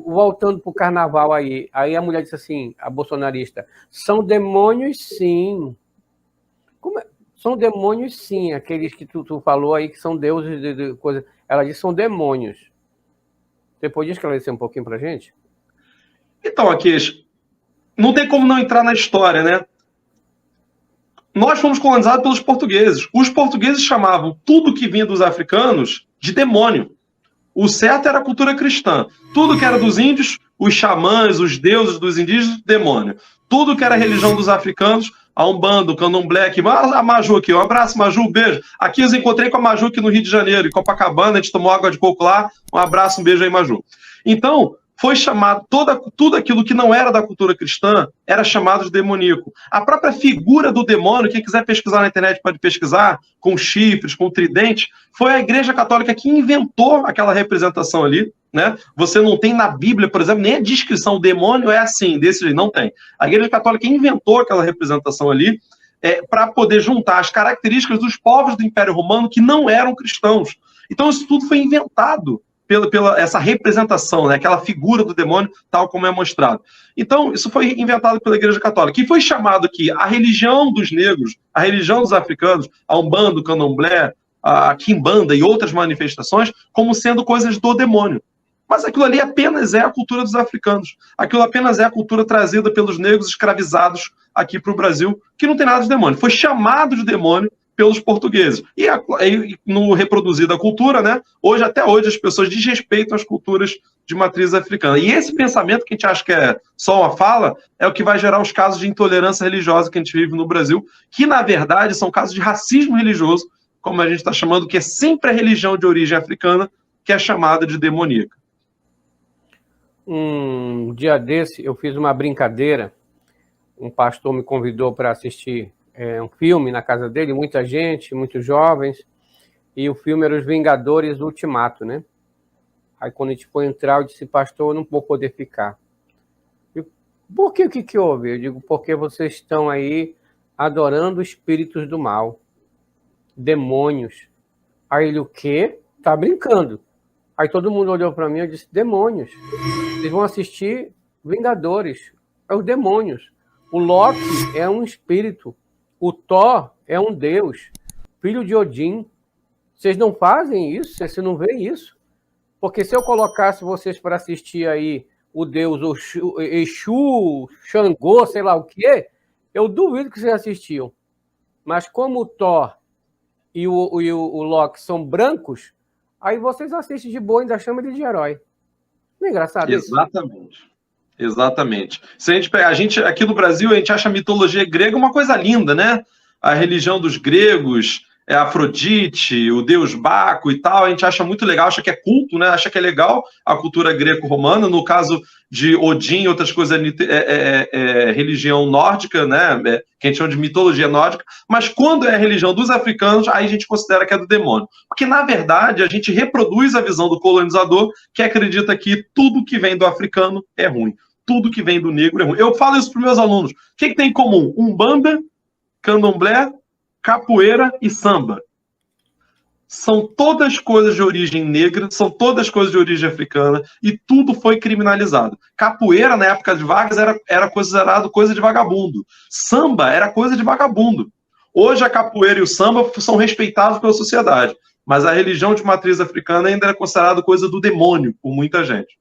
Voltando para o carnaval aí a mulher disse assim, a bolsonarista, são demônios sim. São demônios sim, aqueles que tu falou aí que são deuses de coisa. Ela disse são demônios. Você pode esclarecer um pouquinho pra gente? Então, aqui, não tem como não entrar na história, né? Nós fomos colonizados pelos portugueses. Os portugueses chamavam tudo que vinha dos africanos de demônio. O certo era a cultura cristã. Tudo que era dos índios, os xamãs, os deuses dos indígenas, demônio. Tudo que era religião dos africanos, a Umbanda, o Candomblé, aqui, a Maju aqui, um abraço, Maju, um beijo. Aqui eu encontrei com a Maju aqui no Rio de Janeiro, em Copacabana, a gente tomou água de coco lá, um abraço, um beijo aí, Maju. Então, foi chamado, tudo aquilo que não era da cultura cristã era chamado de demoníaco. A própria figura do demônio, quem quiser pesquisar na internet pode pesquisar, com chifres, com tridente, foi a Igreja Católica que inventou aquela representação ali, né? Você não tem na Bíblia, por exemplo, nem a descrição, o demônio é assim, desse jeito, não tem. A Igreja Católica inventou aquela representação ali para poder juntar as características dos povos do Império Romano que não eram cristãos. Então isso tudo foi inventado pela essa representação, né? Aquela figura do demônio, tal como é mostrado. Então, isso foi inventado pela Igreja Católica, que foi chamado aqui a religião dos negros, a religião dos africanos, a Umbanda, o Candomblé, a Quimbanda e outras manifestações, como sendo coisas do demônio. Mas aquilo ali apenas é a cultura dos africanos. Aquilo apenas é a cultura trazida pelos negros escravizados aqui para o Brasil, que não tem nada de demônio. Foi chamado de demônio pelos portugueses. E no reproduzir da cultura, né? Até hoje, as pessoas desrespeitam as culturas de matriz africana. E esse pensamento que a gente acha que é só uma fala, é o que vai gerar os casos de intolerância religiosa que a gente vive no Brasil, que, na verdade, são casos de racismo religioso, como a gente está chamando, que é sempre a religião de origem africana, que é chamada de demoníaca. Um dia desse, eu fiz uma brincadeira, um pastor me convidou para assistir um filme na casa dele, muita gente, muitos jovens, e o filme era Os Vingadores Ultimato, né? Aí quando a gente foi entrar, eu disse, pastor, eu não vou poder ficar. Por que? O que houve? Eu digo, porque vocês estão aí adorando espíritos do mal, demônios. Aí ele, o quê? Tá brincando. Aí todo mundo olhou para mim e disse, demônios. Vocês vão assistir Vingadores, é os demônios. O Loki é um espírito. O Thor é um deus, filho de Odin. Vocês não fazem isso? Vocês não veem isso? Porque se eu colocasse vocês para assistir aí o deus Exu, Xangô, sei lá o quê, eu duvido que vocês assistiam. Mas como o Thor e o Loki são brancos, aí vocês assistem de boa e ainda chamam ele de herói. Não é engraçado isso? Exatamente. Exatamente. Se a gente aqui no Brasil, a gente acha a mitologia grega uma coisa linda, né? A religião dos gregos, Afrodite, o deus Baco e tal, a gente acha muito legal, acha que é culto, né? Acha que é legal a cultura greco-romana. No caso de Odin e outras coisas, religião nórdica, né? Que a gente chama de mitologia nórdica. Mas quando é a religião dos africanos, aí a gente considera que é do demônio. Porque, na verdade, a gente reproduz a visão do colonizador, que acredita que tudo que vem do africano é ruim. Tudo que vem do negro é ruim. Eu falo isso para os meus alunos. O que tem em comum? Umbanda, Candomblé, capoeira e samba. São todas coisas de origem negra, são todas coisas de origem africana, e tudo foi criminalizado. Capoeira, na época de Vargas, era considerado coisa de vagabundo. Samba era coisa de vagabundo. Hoje a capoeira e o samba são respeitados pela sociedade, mas a religião de matriz africana ainda é considerada coisa do demônio por muita gente.